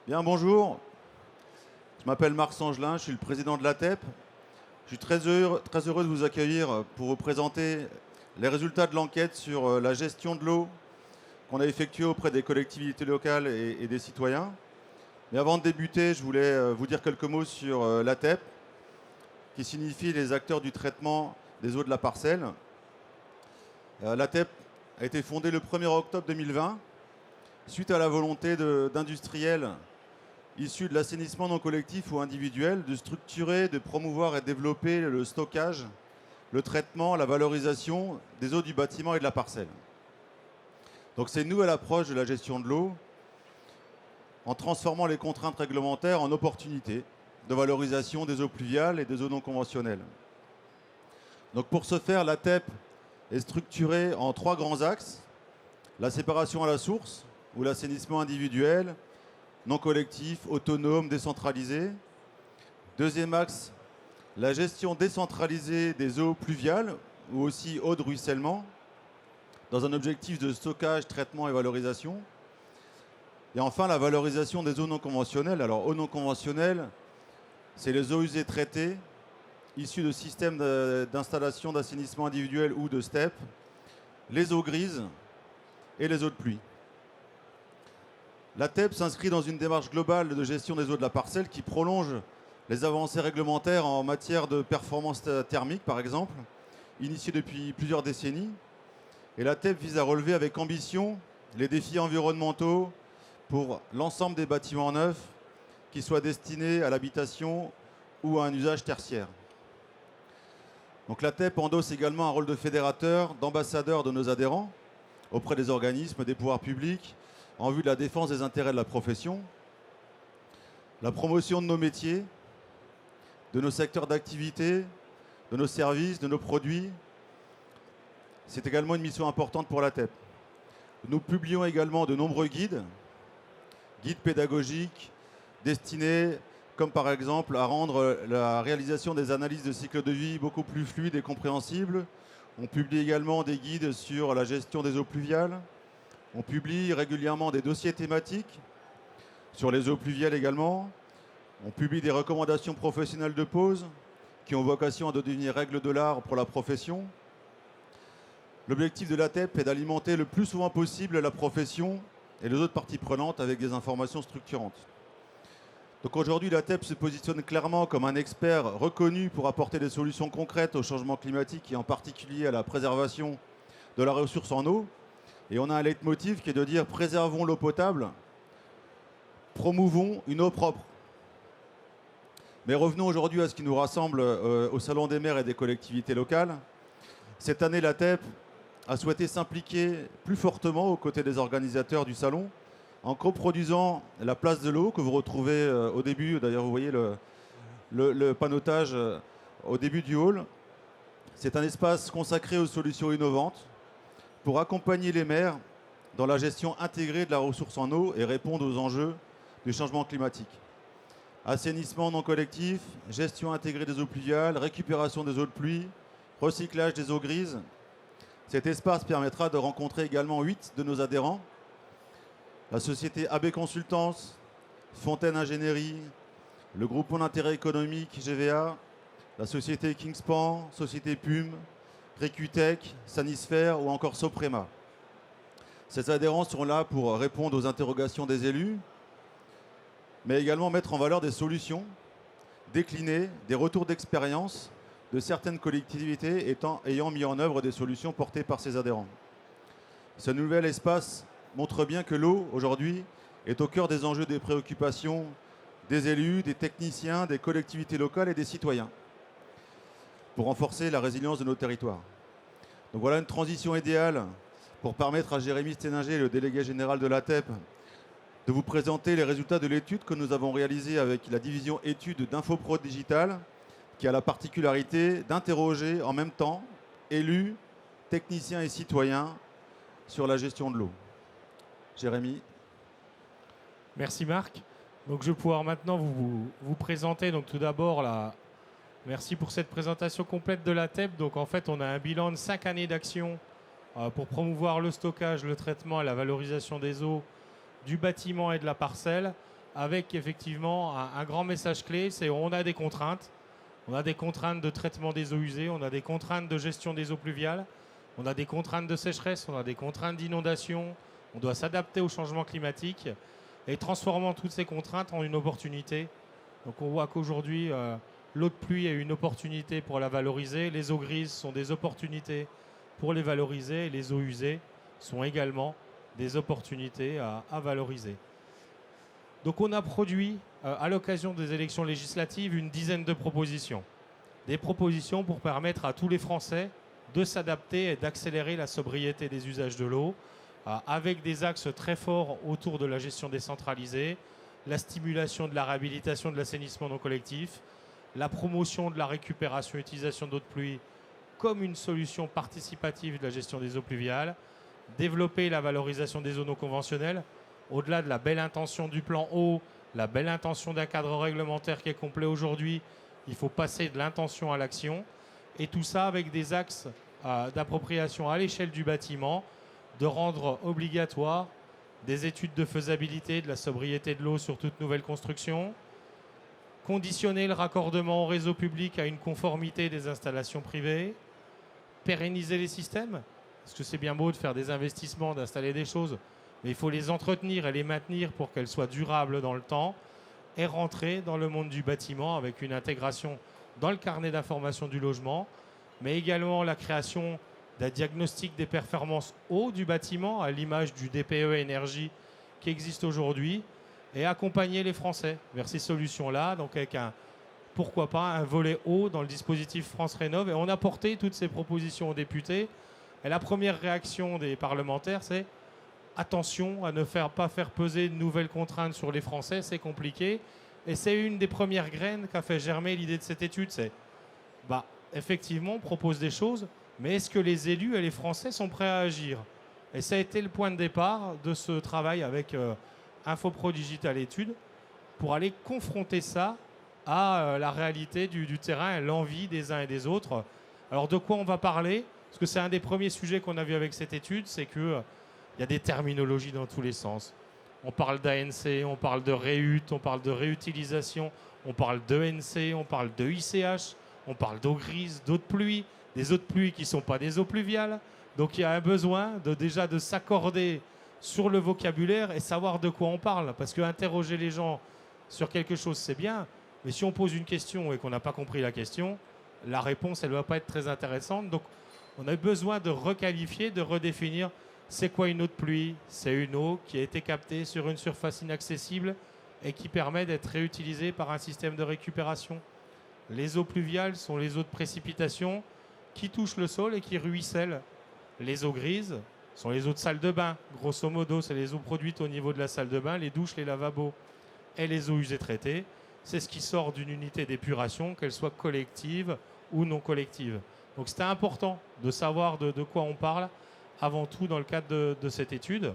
Bien, bonjour. Je m'appelle Marc Sangelin, je suis le président de l'ATEP. Je suis très heureux de vous accueillir pour vous présenter les résultats de l'enquête sur la gestion de l'eau qu'on a effectuée auprès des collectivités locales et des citoyens. Mais avant de débuter, je voulais vous dire quelques mots sur l'ATEP, qui signifie les acteurs du traitement des eaux de la parcelle. L'ATEP a été fondée le 1er octobre 2020, suite à la volonté d'industriels issus de l'assainissement non collectif ou individuel de structurer, de promouvoir et développer le stockage, le traitement, la valorisation des eaux du bâtiment et de la parcelle. Donc c'est une nouvelle approche de la gestion de l'eau en transformant les contraintes réglementaires en opportunités de valorisation des eaux pluviales et des eaux non conventionnelles. Donc pour ce faire, l'ATEP est structurée en 3 grands axes: la séparation à la source, ou l'assainissement individuel, non collectif, autonome, décentralisé. Deuxième axe, la gestion décentralisée des eaux pluviales, ou aussi eaux de ruissellement, dans un objectif de stockage, traitement et valorisation. Et enfin, la valorisation des eaux non conventionnelles. Alors, eaux non conventionnelles, c'est les eaux usées traitées, issues de systèmes d'installation d'assainissement individuel ou de STEP, les eaux grises et les eaux de pluie. L'ATEP s'inscrit dans une démarche globale de gestion des eaux de la parcelle qui prolonge les avancées réglementaires en matière de performance thermique, par exemple, initiées depuis plusieurs décennies. Et l'ATEP vise à relever avec ambition les défis environnementaux pour l'ensemble des bâtiments neufs, qu'ils soient destinés à l'habitation ou à un usage tertiaire. Donc l'ATEP endosse également un rôle de fédérateur, d'ambassadeur de nos adhérents auprès des organismes, des pouvoirs publics, en vue de la défense des intérêts de la profession, la promotion de nos métiers, de nos secteurs d'activité, de nos services, de nos produits. C'est également une mission importante pour l'ATEP. Nous publions également de nombreux guides pédagogiques destinés, comme par exemple, à rendre la réalisation des analyses de cycle de vie beaucoup plus fluide et compréhensible. On publie également des guides sur la gestion des eaux pluviales. On publie régulièrement des dossiers thématiques sur les eaux pluviales également. On publie des recommandations professionnelles de pause qui ont vocation à devenir règles de l'art pour la profession. L'objectif de l'ATEP est d'alimenter le plus souvent possible la profession et les autres parties prenantes avec des informations structurantes. Donc aujourd'hui, l'ATEP se positionne clairement comme un expert reconnu pour apporter des solutions concrètes au changement climatique et en particulier à la préservation de la ressource en eau. Et on a un leitmotiv qui est de dire: préservons l'eau potable, promouvons une eau propre. Mais revenons aujourd'hui à ce qui nous rassemble au Salon des maires et des collectivités locales. Cette année, l'ATEP a souhaité s'impliquer plus fortement aux côtés des organisateurs du salon en coproduisant la place de l'eau que vous retrouvez au début. D'ailleurs, vous voyez le panotage au début du hall. C'est un espace consacré aux solutions innovantes pour accompagner les maires dans la gestion intégrée de la ressource en eau et répondre aux enjeux du changement climatique. Assainissement non collectif, gestion intégrée des eaux pluviales, récupération des eaux de pluie, recyclage des eaux grises. Cet espace permettra de rencontrer également 8 de nos adhérents: la société AB Consultance, Fontaine Ingénierie, le groupement d'intérêt économique GVA, la société Kingspan, société PUM, Recutech, Sanisphère ou encore Soprema. Ces adhérents sont là pour répondre aux interrogations des élus, mais également mettre en valeur des solutions, décliner des retours d'expérience de certaines collectivités ayant mis en œuvre des solutions portées par ces adhérents. Ce nouvel espace montre bien que l'eau, aujourd'hui, est au cœur des enjeux des préoccupations des élus, des techniciens, des collectivités locales et des citoyens, pour renforcer la résilience de nos territoires. Donc voilà une transition idéale pour permettre à Jérémy Sténinger, le délégué général de l'ATEP, de vous présenter les résultats de l'étude que nous avons réalisée avec la division études d'Infopro Digital, qui a la particularité d'interroger en même temps élus, techniciens et citoyens sur la gestion de l'eau. Jérémy. Merci Marc. Donc je vais pouvoir maintenant vous présenter donc tout d'abord merci pour cette présentation complète de l'ATEP. Donc en fait on a un bilan de 5 années d'action pour promouvoir le stockage, le traitement et la valorisation des eaux du bâtiment et de la parcelle, avec effectivement un grand message clé, c'est on a des contraintes. On a des contraintes de traitement des eaux usées, on a des contraintes de gestion des eaux pluviales, on a des contraintes de sécheresse, on a des contraintes d'inondation, on doit s'adapter au changement climatique et transformant toutes ces contraintes en une opportunité. Donc on voit qu'aujourd'hui, l'eau de pluie est une opportunité pour la valoriser, les eaux grises sont des opportunités pour les valoriser et les eaux usées sont également des opportunités à valoriser. Donc on a produit, à l'occasion des élections législatives, une dizaine de propositions. Des propositions pour permettre à tous les Français de s'adapter et d'accélérer la sobriété des usages de l'eau, avec des axes très forts autour de la gestion décentralisée, la stimulation de la réhabilitation de l'assainissement non collectif, la promotion de la récupération et utilisation d'eau de pluie comme une solution participative de la gestion des eaux pluviales, développer la valorisation des eaux non conventionnelles, au-delà de la belle intention du plan eau, la belle intention d'un cadre réglementaire qui est complet aujourd'hui, il faut passer de l'intention à l'action. Et tout ça avec des axes d'appropriation à l'échelle du bâtiment, de rendre obligatoire des études de faisabilité de la sobriété de l'eau sur toute nouvelle construction, conditionner le raccordement au réseau public à une conformité des installations privées, pérenniser les systèmes, parce que c'est bien beau de faire des investissements, d'installer des choses, mais il faut les entretenir et les maintenir pour qu'elles soient durables dans le temps et rentrer dans le monde du bâtiment avec une intégration dans le carnet d'information du logement, mais également la création d'un diagnostic des performances eau du bâtiment à l'image du DPE énergie qui existe aujourd'hui et accompagner les Français vers ces solutions-là, donc avec pourquoi pas un volet eau dans le dispositif France Rénov'. Et on a porté toutes ces propositions aux députés. Et la première réaction des parlementaires, c'est attention à ne pas faire peser de nouvelles contraintes sur les Français, c'est compliqué. Et c'est une des premières graines qu'a fait germer l'idée de cette étude. C'est, effectivement, on propose des choses, mais est-ce que les élus et les Français sont prêts à agir? Et ça a été le point de départ de ce travail avec Infopro Digital Études pour aller confronter ça à la réalité du terrain et l'envie des uns et des autres. Alors de quoi on va parler? Parce que c'est un des premiers sujets qu'on a vu avec cette étude, c'est qu'il y a des terminologies dans tous les sens. On parle d'ANC, on parle de réut, on parle de réutilisation, on parle d'ENC, on parle de ICH, on parle d'eau grise, d'eau de pluie, des eaux de pluie qui ne sont pas des eaux pluviales. Donc il y a un besoin déjà de s'accorder sur le vocabulaire et savoir de quoi on parle. Parce que interroger les gens sur quelque chose, c'est bien. Mais si on pose une question et qu'on n'a pas compris la question, la réponse, elle ne va pas être très intéressante. Donc on a besoin de requalifier, de redéfinir c'est quoi une eau de pluie. C'est une eau qui a été captée sur une surface inaccessible et qui permet d'être réutilisée par un système de récupération. Les eaux pluviales sont les eaux de précipitation qui touchent le sol et qui ruissellent. Les eaux grises sont les eaux de salle de bain. Grosso modo, c'est les eaux produites au niveau de la salle de bain, les douches, les lavabos. Et les eaux usées traitées, c'est ce qui sort d'une unité d'épuration, qu'elle soit collective ou non collective. Donc c'était important de savoir de quoi on parle avant tout dans le cadre de cette étude.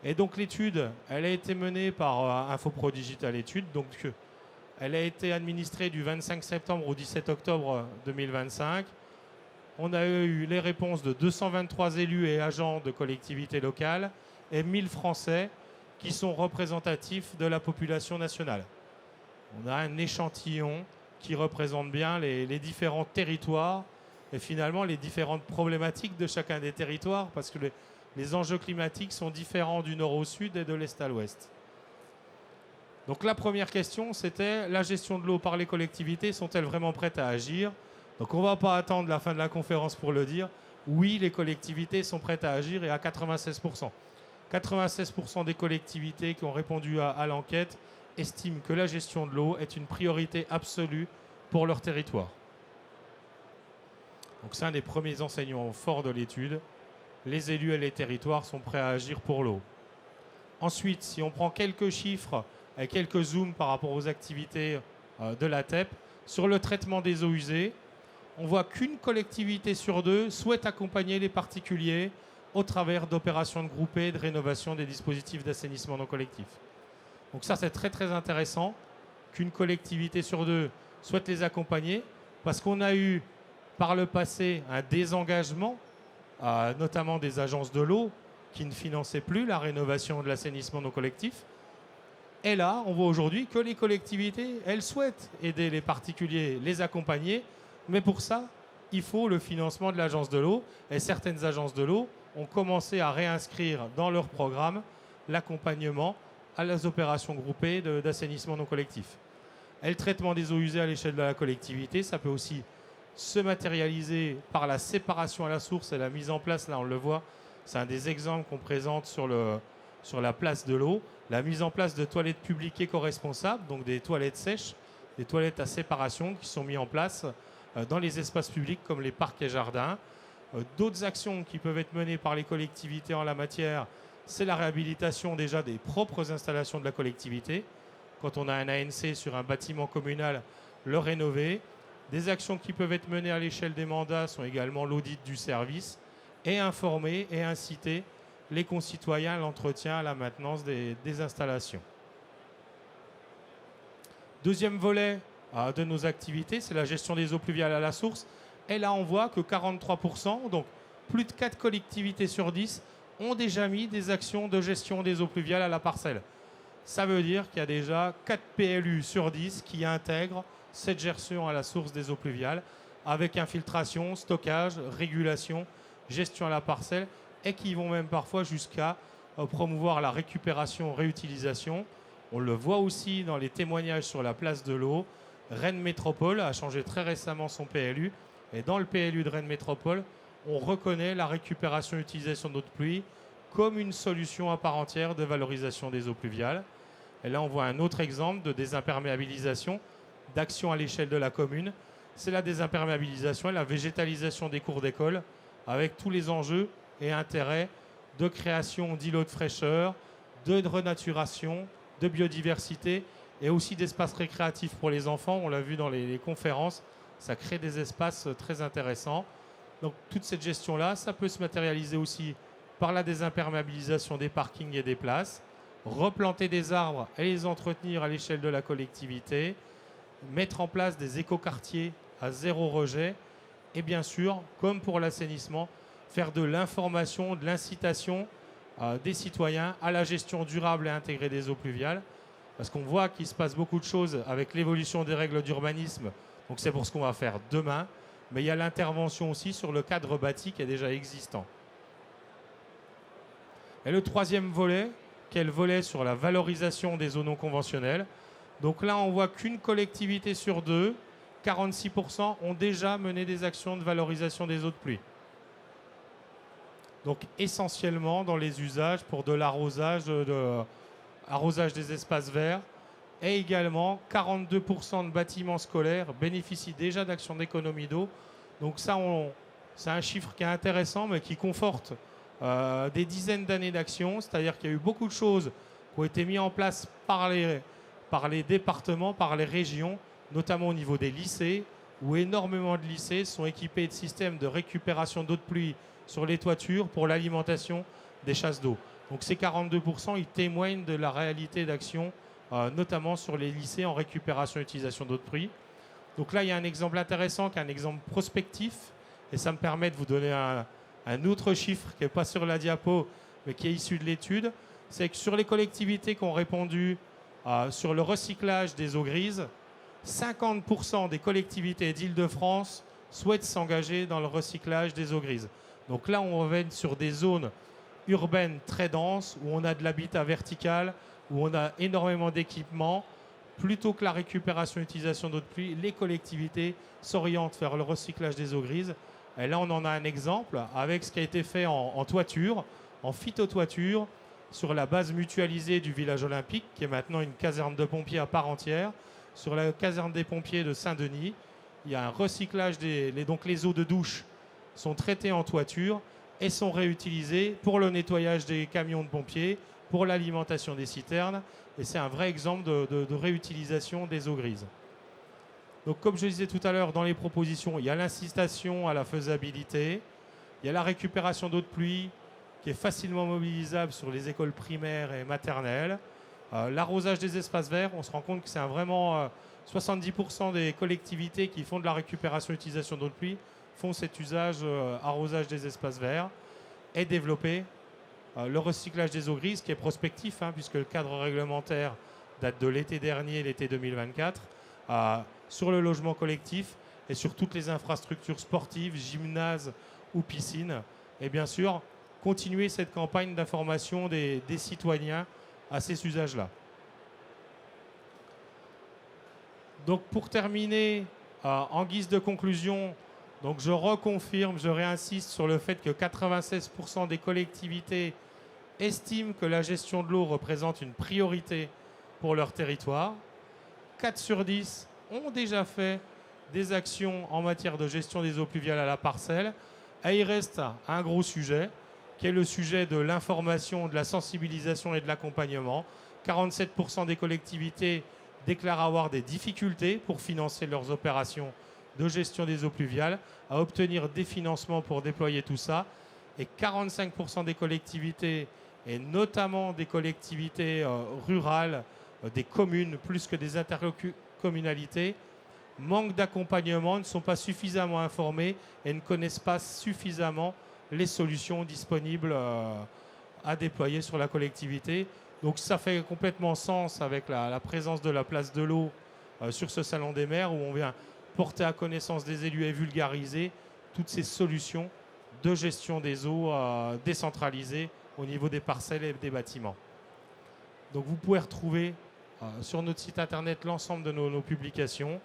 Et donc l'étude, elle a été menée par Infopro Digital Études. Donc elle a été administrée du 25 septembre au 17 octobre 2025. On a eu les réponses de 223 élus et agents de collectivités locales et 1000 Français qui sont représentatifs de la population nationale. On a un échantillon qui représente bien les différents territoires et finalement les différentes problématiques de chacun des territoires parce que les enjeux climatiques sont différents du nord au sud et de l'est à l'ouest. Donc la première question, c'était la gestion de l'eau par les collectivités, sont-elles vraiment prêtes à agir? Donc on ne va pas attendre la fin de la conférence pour le dire. Oui, les collectivités sont prêtes à agir et à 96%. 96% des collectivités qui ont répondu à l'enquête estiment que la gestion de l'eau est une priorité absolue pour leur territoire. Donc c'est un des premiers enseignements forts de l'étude. Les élus et les territoires sont prêts à agir pour l'eau. Ensuite, si on prend quelques chiffres et quelques zooms par rapport aux activités de la TEP, sur le traitement des eaux usées, on voit qu'une collectivité sur deux souhaite accompagner les particuliers au travers d'opérations de groupées de rénovation des dispositifs d'assainissement non collectif. Donc ça, c'est très très intéressant qu'une collectivité sur deux souhaite les accompagner parce qu'on a eu par le passé un désengagement, notamment des agences de l'eau qui ne finançaient plus la rénovation de l'assainissement non collectif. Et là, on voit aujourd'hui que les collectivités, elles souhaitent aider les particuliers, les accompagner, mais pour ça, il faut le financement de l'agence de l'eau. Et certaines agences de l'eau ont commencé à réinscrire dans leur programme l'accompagnement à les opérations groupées d'assainissement non collectif. Et le traitement des eaux usées à l'échelle de la collectivité, ça peut aussi se matérialiser par la séparation à la source et la mise en place, là on le voit, c'est un des exemples qu'on présente sur la place de l'eau, la mise en place de toilettes publiques éco-responsables, donc des toilettes sèches, des toilettes à séparation qui sont mises en place dans les espaces publics comme les parcs et jardins. D'autres actions qui peuvent être menées par les collectivités en la matière, c'est la réhabilitation déjà des propres installations de la collectivité. Quand on a un ANC sur un bâtiment communal, le rénover. Des actions qui peuvent être menées à l'échelle des mandats sont également l'audit du service et informer et inciter les concitoyens à l'entretien, à la maintenance des installations. Deuxième volet de nos activités, c'est la gestion des eaux pluviales à la source. Et là, on voit que 43%, donc plus de 4 collectivités sur 10, ont déjà mis des actions de gestion des eaux pluviales à la parcelle. Ça veut dire qu'il y a déjà 4 PLU sur 10 qui intègrent cette gestion à la source des eaux pluviales avec infiltration, stockage, régulation, gestion à la parcelle et qui vont même parfois jusqu'à promouvoir la récupération, réutilisation. On le voit aussi dans les témoignages sur la place de l'eau. Rennes Métropole a changé très récemment son PLU et dans le PLU de Rennes Métropole, on reconnaît la récupération et utilisation d'eau de pluie comme une solution à part entière de valorisation des eaux pluviales. Et là, on voit un autre exemple de désimperméabilisation, d'action à l'échelle de la commune. C'est la désimperméabilisation et la végétalisation des cours d'école avec tous les enjeux et intérêts de création d'îlots de fraîcheur, de renaturation, de biodiversité et aussi d'espaces récréatifs pour les enfants. On l'a vu dans les conférences, ça crée des espaces très intéressants. Donc toute cette gestion-là, ça peut se matérialiser aussi par la désimperméabilisation des parkings et des places, replanter des arbres et les entretenir à l'échelle de la collectivité, mettre en place des écoquartiers à zéro rejet et bien sûr, comme pour l'assainissement, faire de l'information, de l'incitation des citoyens à la gestion durable et intégrée des eaux pluviales. Parce qu'on voit qu'il se passe beaucoup de choses avec l'évolution des règles d'urbanisme. Donc c'est pour ce qu'on va faire demain. Mais il y a l'intervention aussi sur le cadre bâti qui est déjà existant. Et le troisième volet, qui est le volet sur la valorisation des eaux non conventionnelles. Donc là, on voit qu'une collectivité sur deux, 46%, ont déjà mené des actions de valorisation des eaux de pluie. Donc essentiellement dans les usages pour de l'arrosage, arrosage des espaces verts. Et également, 42% de bâtiments scolaires bénéficient déjà d'actions d'économie d'eau. Donc ça, c'est un chiffre qui est intéressant, mais qui conforte des dizaines d'années d'action. C'est-à-dire qu'il y a eu beaucoup de choses qui ont été mises en place par les départements, par les régions, notamment au niveau des lycées, où énormément de lycées sont équipés de systèmes de récupération d'eau de pluie sur les toitures pour l'alimentation des chasses d'eau. Donc ces 42%, ils témoignent de la réalité d'action, notamment sur les lycées en récupération et utilisation d'eau de pluie. Donc là, il y a un exemple intéressant, qui est un exemple prospectif, et ça me permet de vous donner un autre chiffre qui n'est pas sur la diapo, mais qui est issu de l'étude. C'est que sur les collectivités qui ont répondu sur le recyclage des eaux grises, 50% des collectivités d'Île-de-France souhaitent s'engager dans le recyclage des eaux grises. Donc là, on revient sur des zones urbaines très denses, où on a de l'habitat vertical, où on a énormément d'équipements. Plutôt que la récupération et l'utilisation d'eau de pluie, les collectivités s'orientent vers le recyclage des eaux grises. Et là, on en a un exemple avec ce qui a été fait en toiture, en phytotoiture, sur la base mutualisée du village olympique, qui est maintenant une caserne de pompiers à part entière. Sur la caserne des pompiers de Saint-Denis, il y a un recyclage donc les eaux de douche sont traitées en toiture et sont réutilisées pour le nettoyage des camions de pompiers, pour l'alimentation des citernes. Et c'est un vrai exemple de réutilisation des eaux grises. Donc comme je disais tout à l'heure, dans les propositions, il y a l'incitation à la faisabilité, il y a la récupération d'eau de pluie qui est facilement mobilisable sur les écoles primaires et maternelles. L'arrosage des espaces verts, on se rend compte que c'est vraiment 70% des collectivités qui font de la récupération et utilisation d'eau de pluie font cet usage, arrosage des espaces verts, et développer le recyclage des eaux grises qui est prospectif, puisque le cadre réglementaire date de l'été dernier, l'été 2024, sur le logement collectif et sur toutes les infrastructures sportives, gymnases ou piscines. Et bien sûr, continuer cette campagne d'information des citoyens à ces usages-là. Donc pour terminer, en guise de conclusion, donc je reconfirme, je réinsiste sur le fait que 96% des collectivités estiment que la gestion de l'eau représente une priorité pour leur territoire. 4 sur 10 ont déjà fait des actions en matière de gestion des eaux pluviales à la parcelle. Et il reste un gros sujet, qui est le sujet de l'information, de la sensibilisation et de l'accompagnement. 47% des collectivités déclarent avoir des difficultés pour financer leurs opérations de gestion des eaux pluviales, à obtenir des financements pour déployer tout ça. Et 45% des collectivités, et notamment des collectivités rurales, des communes plus que des intercommunalités, manquent d'accompagnement, ne sont pas suffisamment informés et ne connaissent pas suffisamment les solutions disponibles à déployer sur la collectivité. Donc ça fait complètement sens avec la présence de la place de l'eau sur ce salon des maires où on vient porter à connaissance des élus et vulgariser toutes ces solutions de gestion des eaux décentralisées au niveau des parcelles et des bâtiments. Donc vous pouvez retrouver sur notre site internet l'ensemble de nos publications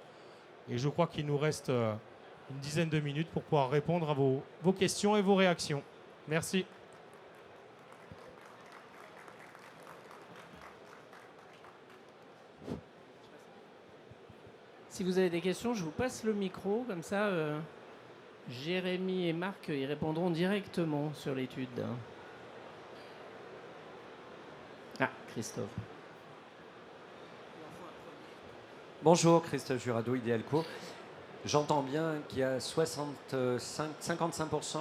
et je crois qu'il nous reste une dizaine de minutes pour pouvoir répondre à vos questions et vos réactions. Merci. Si vous avez des questions, je vous passe le micro, comme ça Jérémy et Marc y répondront directement sur l'étude. Ah, Christophe. Bonjour, Christophe Jurado, Idealco. J'entends bien qu'il y a 55%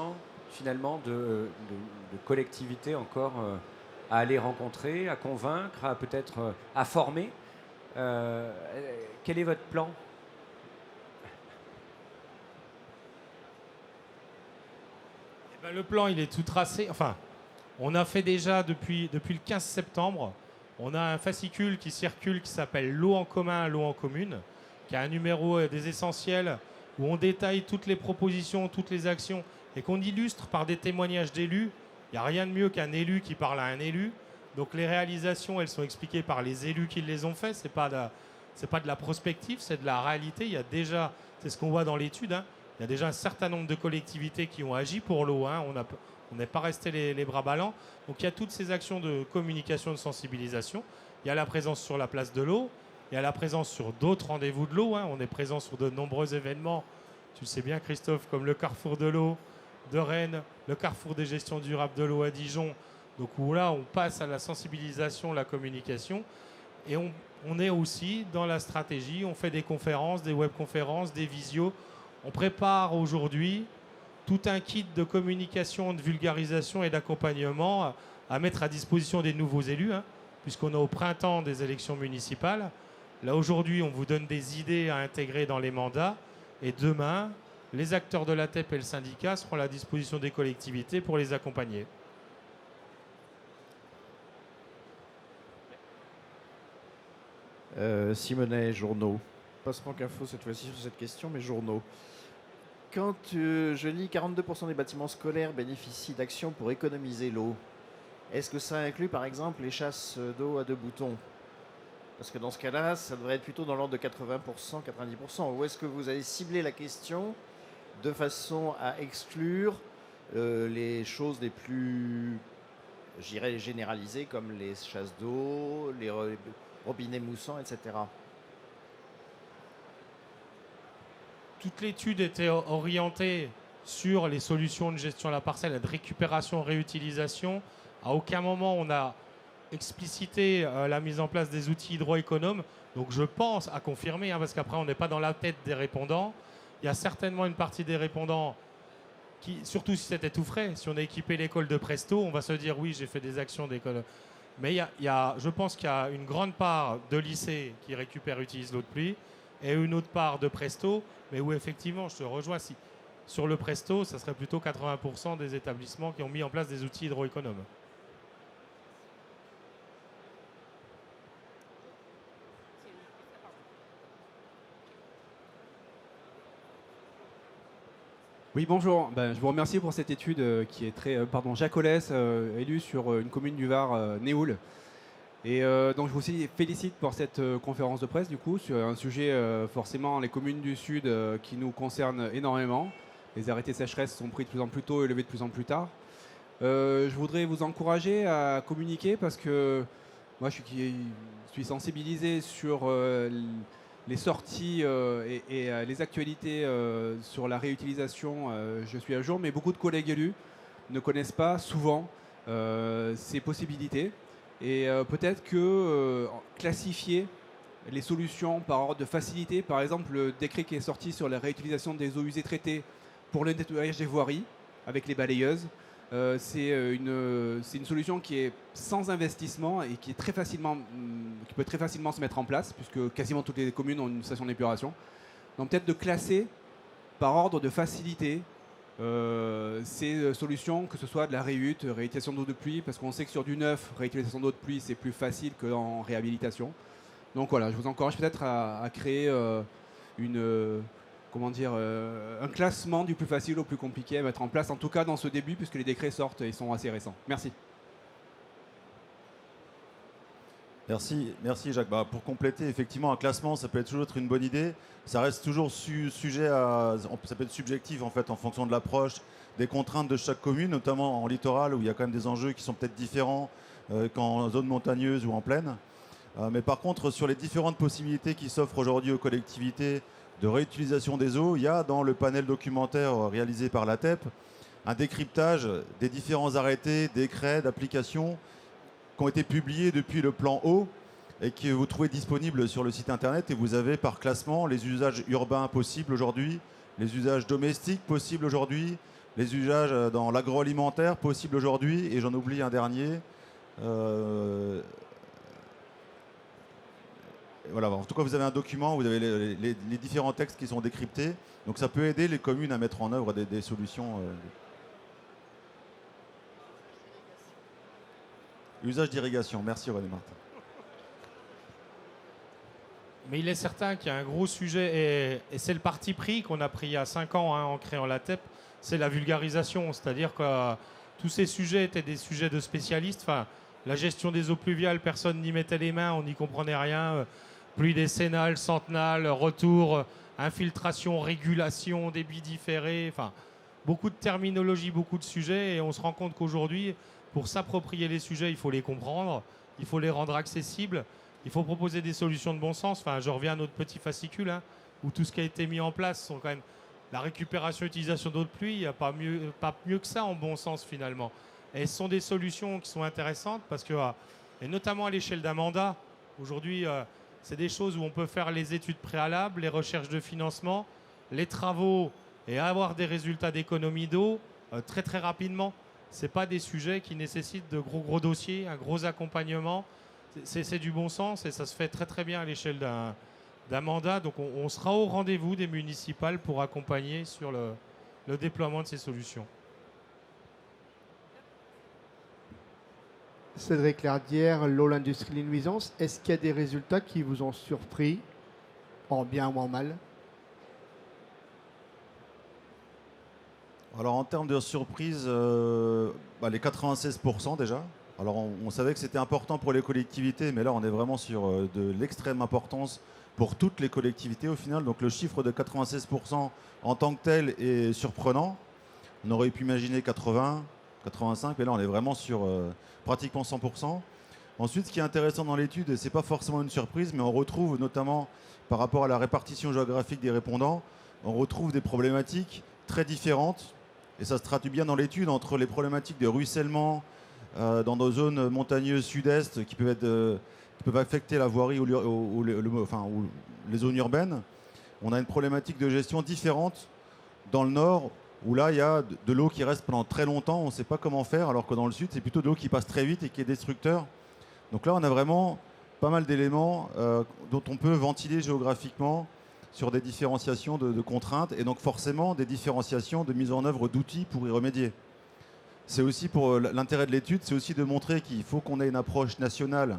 finalement de collectivités encore à aller rencontrer, à convaincre, à peut-être à former. Quel est votre plan ? Le plan, il est tout tracé. Enfin, on a fait déjà depuis le 15 septembre, on a un fascicule qui circule qui s'appelle L'eau en commun, l'eau en commune, qui a un numéro des essentiels où on détaille toutes les propositions, toutes les actions et qu'on illustre par des témoignages d'élus. Il n'y a rien de mieux qu'un élu qui parle à un élu. Donc les réalisations, elles sont expliquées par les élus qui les ont fait. C'est pas de la prospective, c'est de la réalité. Il y a déjà, c'est ce qu'on voit dans l'étude, hein, il y a déjà un certain nombre de collectivités qui ont agi pour l'eau. Hein. On n'est pas resté les bras ballants. Donc il y a toutes ces actions de communication, de sensibilisation. Il y a la présence sur la place de l'eau. Il y a la présence sur d'autres rendez-vous de l'eau. Hein. On est présent sur de nombreux événements. Tu le sais bien, Christophe, comme le Carrefour de l'eau de Rennes, le Carrefour des gestions durables de l'eau à Dijon. Donc où là, on passe à la sensibilisation, la communication. Et on est aussi dans la stratégie. On fait des conférences, des webconférences, des visios. On prépare aujourd'hui tout un kit de communication, de vulgarisation et d'accompagnement à mettre à disposition des nouveaux élus, hein, puisqu'on est au printemps des élections municipales. Là, aujourd'hui, on vous donne des idées à intégrer dans les mandats. Et demain, les acteurs de la TEP et le syndicat seront à la disposition des collectivités pour les accompagner. Simonet, journaux. Pas Franck Info cette fois-ci sur cette question, mais journaux. Quand je lis 42% des bâtiments scolaires bénéficient d'actions pour économiser l'eau, est-ce que ça inclut par exemple les chasses d'eau à 2 boutons ? Parce que dans ce cas-là, ça devrait être plutôt dans l'ordre de 80%, 90%. Ou est-ce que vous avez ciblé la question de façon à exclure les choses les plus, je dirais, généralisées, comme les chasses d'eau, les robinets moussants, etc. Toute l'étude était orientée sur les solutions de gestion de la parcelle et de récupération, réutilisation. À aucun moment on a explicité la mise en place des outils hydroéconomes. Donc je pense à confirmer, hein, parce qu'après on n'est pas dans la tête des répondants. Il y a certainement une partie des répondants qui, surtout si c'était tout frais, si on a équipé l'école de Presto, on va se dire oui, j'ai fait des actions d'école. Mais je pense qu'il y a une grande part de lycées qui récupèrent, utilisent l'eau de pluie, et une autre part de Presto, mais où effectivement, je te rejoins, si sur le Presto, ça serait plutôt 80% des établissements qui ont mis en place des outils hydroéconomes. Oui, bonjour. Je vous remercie pour cette étude qui est très... Jacques Ollès, élu sur une commune du Var, Néoul. Et donc je vous aussi félicite pour cette conférence de presse, du coup, sur un sujet, forcément, les communes du Sud qui nous concernent énormément. Les arrêtés sécheresse sont pris de plus en plus tôt et levés de plus en plus tard. Je voudrais vous encourager à communiquer parce que moi, je suis sensibilisé sur les sorties et les actualités sur la réutilisation. Je suis à jour, mais beaucoup de collègues élus ne connaissent pas souvent ces possibilités. Et peut-être que classifier les solutions par ordre de facilité, par exemple le décret qui est sorti sur la réutilisation des eaux usées traitées pour le nettoyage des voiries avec les balayeuses, c'est une solution qui est sans investissement et qui peut très facilement se mettre en place, puisque quasiment toutes les communes ont une station d'épuration. Donc peut-être de classer par ordre de facilité ces solutions, que ce soit de la réutilisation d'eau de pluie, parce qu'on sait que sur du neuf, réutilisation d'eau de pluie, c'est plus facile qu'en réhabilitation. Donc voilà, je vous encourage peut-être à créer un classement du plus facile au plus compliqué à mettre en place, en tout cas dans ce début, puisque les décrets sortent et sont assez récents. Merci. Merci Jacques. Pour compléter, effectivement, un classement, ça peut toujours être une bonne idée. Ça reste toujours sujet à... Ça peut être subjectif, en fait, en fonction de l'approche, des contraintes de chaque commune, notamment en littoral, où il y a quand même des enjeux qui sont peut-être différents qu'en zone montagneuse ou en plaine. Mais par contre, sur les différentes possibilités qui s'offrent aujourd'hui aux collectivités de réutilisation des eaux, il y a dans le panel documentaire réalisé par la TEP un décryptage des différents arrêtés, décrets, d'applications qui ont été publiés depuis le plan eau et que vous trouvez disponibles sur le site internet. Et vous avez par classement les usages urbains possibles aujourd'hui, les usages domestiques possibles aujourd'hui, les usages dans l'agroalimentaire possibles aujourd'hui, et j'en oublie un dernier. Voilà, en tout cas, vous avez un document où vous avez les différents textes qui sont décryptés. Donc ça peut aider les communes à mettre en œuvre des solutions. Usage d'irrigation. Merci René Martin. Mais il est certain qu'il y a un gros sujet, et c'est le parti pris qu'on a pris il y a 5 ans en créant la TEP, c'est la vulgarisation. C'est-à-dire que tous ces sujets étaient des sujets de spécialistes. Enfin, la gestion des eaux pluviales, personne n'y mettait les mains, on n'y comprenait rien. Pluie décennale, centenale, retour, infiltration, régulation, débit différé. Enfin, beaucoup de terminologie, beaucoup de sujets. Et on se rend compte qu'aujourd'hui, pour s'approprier les sujets, il faut les comprendre, il faut les rendre accessibles. Il faut proposer des solutions de bon sens. Enfin, je reviens à notre petit fascicule, où tout ce qui a été mis en place sont quand même la récupération et l'utilisation d'eau de pluie. Il n'y a pas mieux que ça en bon sens finalement. Et ce sont des solutions qui sont intéressantes parce que, et notamment à l'échelle d'un mandat, aujourd'hui, c'est des choses où on peut faire les études préalables, les recherches de financement, les travaux et avoir des résultats d'économie d'eau très très rapidement. Ce n'est pas des sujets qui nécessitent de gros dossiers, un gros accompagnement. C'est du bon sens et ça se fait très très bien à l'échelle d'un mandat. Donc on sera au rendez-vous des municipales pour accompagner sur le déploiement de ces solutions. Cédric Lardière, l'eau, l'industrie, les nuisances. Est-ce qu'il y a des résultats qui vous ont surpris, en bien ou en mal? Alors en termes de surprise, les 96% déjà. Alors on savait que c'était important pour les collectivités, mais là on est vraiment sur de l'extrême importance pour toutes les collectivités au final. Donc le chiffre de 96% en tant que tel est surprenant. On aurait pu imaginer 80, 85, mais là on est vraiment sur pratiquement 100%. Ensuite, ce qui est intéressant dans l'étude, et ce n'est pas forcément une surprise, mais on retrouve notamment par rapport à la répartition géographique des répondants, on retrouve des problématiques très différentes. Et ça se traduit bien dans l'étude entre les problématiques de ruissellement dans nos zones montagneuses sud-est qui peuvent affecter la voirie ou les zones urbaines. On a une problématique de gestion différente dans le nord, où là, il y a de l'eau qui reste pendant très longtemps, on ne sait pas comment faire, alors que dans le sud, c'est plutôt de l'eau qui passe très vite et qui est destructeur. Donc là, on a vraiment pas mal d'éléments dont on peut ventiler géographiquement sur des différenciations de contraintes et donc forcément des différenciations de mise en œuvre d'outils pour y remédier. C'est aussi pour l'intérêt de l'étude, c'est aussi de montrer qu'il faut qu'on ait une approche nationale,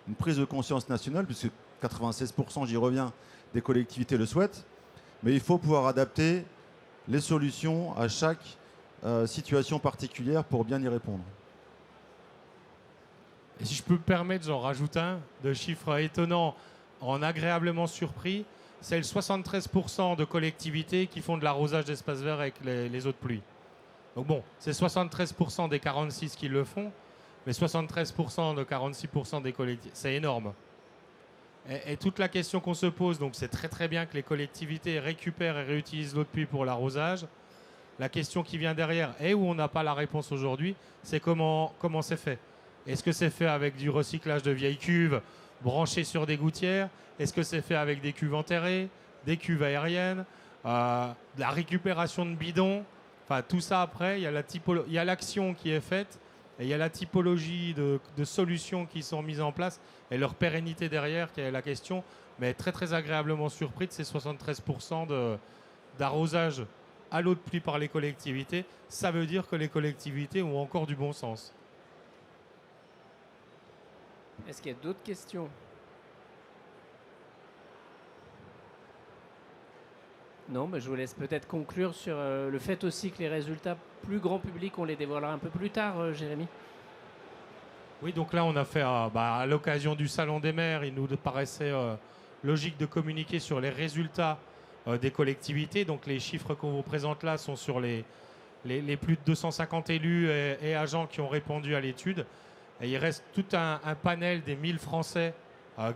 une prise de conscience nationale, puisque 96%, j'y reviens, des collectivités le souhaitent, mais il faut pouvoir adapter les solutions à chaque situation particulière pour bien y répondre. Et si je peux me permettre, j'en rajoute un de chiffre étonnant, en agréablement surpris, c'est le 73% de collectivités qui font de l'arrosage d'espaces verts avec les eaux de pluie. Donc bon, c'est 73% des 46 qui le font, mais 73% de 46% des collectivités, c'est énorme. Et toute la question qu'on se pose, donc c'est très très bien que les collectivités récupèrent et réutilisent l'eau de pluie pour l'arrosage. La question qui vient derrière, et où on n'a pas la réponse aujourd'hui, c'est comment c'est fait. Est-ce que c'est fait avec du recyclage de vieilles cuves branchées sur des gouttières? Est-ce que c'est fait avec des cuves enterrées, des cuves aériennes, de la récupération de bidons? Enfin, tout ça après, il y a l'action qui est faite et il y a la typologie de solutions qui sont mises en place et leur pérennité derrière qui est la question. Mais très très agréablement surpris de ces 73% d'arrosage à l'eau de pluie par les collectivités. Ça veut dire que les collectivités ont encore du bon sens. Est-ce qu'il y a d'autres questions? Non, mais je vous laisse peut-être conclure sur le fait aussi que les résultats plus grand public, on les dévoilera un peu plus tard, Jérémy. Oui, donc là, on a fait, à l'occasion du Salon des maires, il nous paraissait logique de communiquer sur les résultats des collectivités. Donc les chiffres qu'on vous présente là sont sur les plus de 250 élus et agents qui ont répondu à l'étude. Et il reste tout un panel des 1000 Français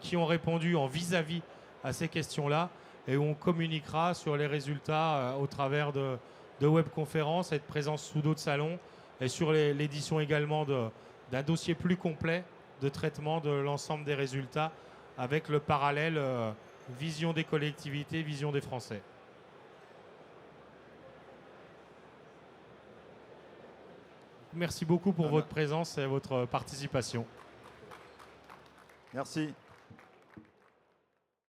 qui ont répondu en vis-à-vis à ces questions-là. Et où on communiquera sur les résultats au travers de webconférences et de présence sous d'autres salons. Et sur l'édition également d'un dossier plus complet de traitement de l'ensemble des résultats avec le parallèle vision des collectivités, vision des Français. Merci beaucoup pour votre présence et votre participation. Merci.